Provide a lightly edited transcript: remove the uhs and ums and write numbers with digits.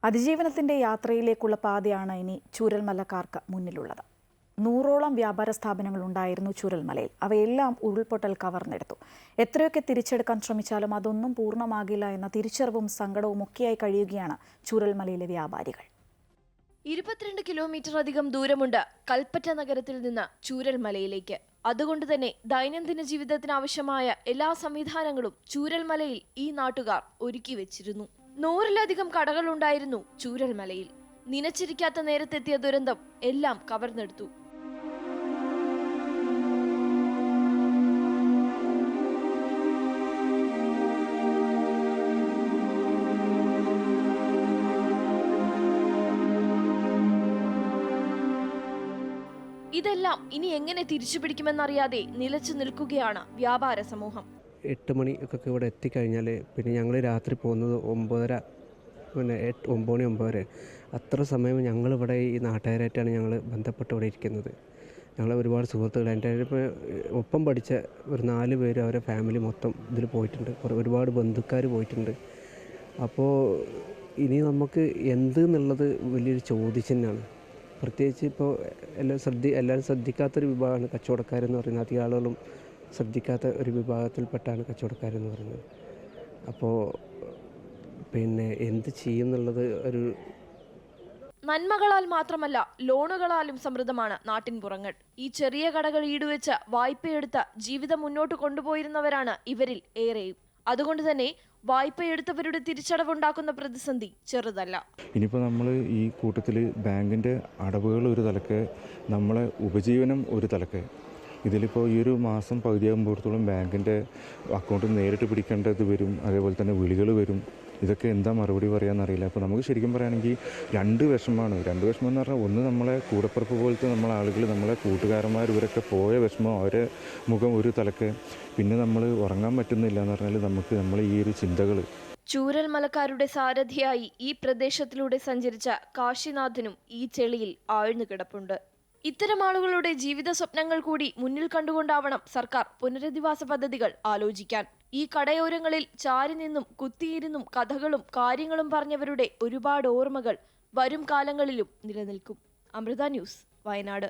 അതിജീവനത്തിന്റെ യാത്രയിലേക്കുള്ള പാതയാണ് ഇനി ചൂരൽമലക്കാർക്ക് മുന്നിലുള്ളത്. 100ഓളം വ്യാപാര സ്ഥാപനങ്ങൾ ഉണ്ടായിരുന്നു ചൂരൽമലയിൽ. അവയെല്ലാം ഉരുൾപൊട്ടൽ കവർന്നെടുത്തു. എത്രയൊക്കെ തിരിച്ചെടുക്കാൻ ശ്രമിച്ചാലും അതൊന്നും പൂർണ്ണമാകില്ല എന്ന തിരിച്ചറിവും സങ്കടവും ഒക്കെയായി കഴിയുകയാണ് ചൂരൽമലയിലെ വ്യാപാരികൾ. 22 കിലോമീറ്റർ അധികം ദൂരമുണ്ട് കൽപ്പറ്റ നഗരത്തിൽ നിന്ന് ചൂരൽമലയിലേക്ക്. അതുകൊണ്ട് തന്നെ ദൈനംദിന ജീവിതത്തിന് ആവശ്യമായ എല്ലാ സംവിധാനങ്ങളും ചൂരൽമലയിൽ ഈ നാട്ടുകാർ ഒരുക്കി വെച്ചിരുന്നു. 100-ലധികം കടകൾ ഉണ്ടായിരുന്നു ചൂരൽമലയിൽ. നനച്ചിരിക്കാത്ത നേരത്തെത്തിയ ദുരന്തം എല്ലാം കവർന്നെടുത്തു. ഇതെല്ലാം ഇനി എങ്ങനെ തിരിച്ചു പിടിക്കുമെന്നറിയാതെ നിലച്ചു നിൽക്കുകയാണ് വ്യാപാര സമൂഹം. 8 മണി ഒക്കെ ഇവിടെ എത്തിക്കഴിഞ്ഞാൽ പിന്നെ ഞങ്ങൾ രാത്രി പോകുന്നത് 9:30, പിന്നെ 9 മണി 9:30. അത്ര സമയം ഞങ്ങളിവിടെ ഈ നാട്ടുകാരായിട്ടാണ് ഞങ്ങൾ ബന്ധപ്പെട്ട് ഇവിടെ ഇരിക്കുന്നത്. ഞങ്ങൾ ഒരുപാട് സുഹൃത്തുക്കൾ, എൻ്റെ ഒപ്പം പഠിച്ച ഒരു 4 പേര് അവരെ ഫാമിലി മൊത്തം ഇതിൽ പോയിട്ടുണ്ട്. ഒരുപാട് ബന്ധുക്കാർ പോയിട്ടുണ്ട്. അപ്പോൾ ഇനി നമുക്ക് എന്ത് എന്നുള്ളത് വലിയൊരു ചോദ്യചിഹ്നമാണ്. പ്രത്യേകിച്ച് ഇപ്പോൾ എല്ലാവരും ശ്രദ്ധിക്കാത്തൊരു വിഭാഗമാണ് കച്ചവടക്കാരെന്ന് പറയുന്നത്. അധികം ആളുകളും ശ്രദ്ധിക്കാത്ത ഒരു വിഭാഗത്തിൽപ്പെട്ടാണ് കച്ചവടക്കാരെന്ന് പറയുന്നത്. അപ്പോൾ പിന്നെ എന്ത് ചെയ്യുന്നുള്ളത് ഒരു നന്മകളാൽ മാത്രമല്ല ലോണുകളാലും സമൃദ്ധമാണ് നാട്ടിൻപുറങ്ങൾ. ഈ ചെറിയ കടകൾ ഈടുവെച്ച് വായ്പയെടുത്ത് ജീവിതം മുന്നോട്ട് കൊണ്ടുപോയിരുന്നവരാണ് ഇവരിൽ ഏറെയും. അതുകൊണ്ട് തന്നെ വായ്പയെടുത്തവരുടെ തിരിച്ചടവുണ്ടാക്കുന്ന പ്രതിസന്ധി ചെറുതല്ല. ഇനിയിപ്പോൾ നമ്മൾ ഈ കൂട്ടത്തിൽ ബാങ്കിൻ്റെ അടവുകൾ ഒരു തലക്ക്, നമ്മളെ ഉപജീവനം ഒരു തലക്ക്. ഇതിലിപ്പോൾ ഈ ഒരു മാസം പകുതിയാകുമ്പോഴത്തോളം ബാങ്കിൻ്റെ അക്കൗണ്ടിൽ നേരിട്ട് പിടിക്കേണ്ടത് വരും. അതേപോലെ തന്നെ വിളികൾ വരും. ഇതൊക്കെ എന്താ മറുപടി പറയാമെന്നറിയില്ല. അപ്പോൾ നമുക്ക് ശരിക്കും പറയുകയാണെങ്കിൽ രണ്ട് വിഷമം എന്ന് പറഞ്ഞാൽ, ഒന്ന് നമ്മളെ കൂടപ്പിറപ്പ് പോലത്തെ നമ്മളെ ആളുകൾ, നമ്മളെ കൂട്ടുകാരന്മാർ ഇവരൊക്കെ പോയ വിഷമം, അവരെ മുഖം ഒരു തലക്ക്. പിന്നെ നമ്മൾ ഉറങ്ങാൻ പറ്റുന്നില്ല എന്ന് പറഞ്ഞാൽ നമുക്ക് നമ്മളെ ഈ ഒരു ചിന്തകൾ. ചൂരൽമലക്കാരുടെ സാരഥിയായി ഈ പ്രദേശത്തിലൂടെ സഞ്ചരിച്ച കാശിനാഥനും ഈ ചെളിയിൽ ആഴ്ന്നു കിടപ്പുണ്ട്. ഇത്തരം ആളുകളുടെ ജീവിത സ്വപ്നങ്ങൾ കൂടി മുന്നിൽ കണ്ടുകൊണ്ടാവണം സർക്കാർ പുനരധിവാസ പദ്ധതികൾ ആലോചിക്കാൻ. ഈ കടയോരങ്ങളിൽ ചാരി നിന്നും കുത്തിയിരുന്നും കഥകളും കാര്യങ്ങളും പറഞ്ഞവരുടെ ഒരുപാട് ഓർമ്മകൾ വരും കാലങ്ങളിലും നിലനിൽക്കും. അമൃത ന്യൂസ്, വയനാട്.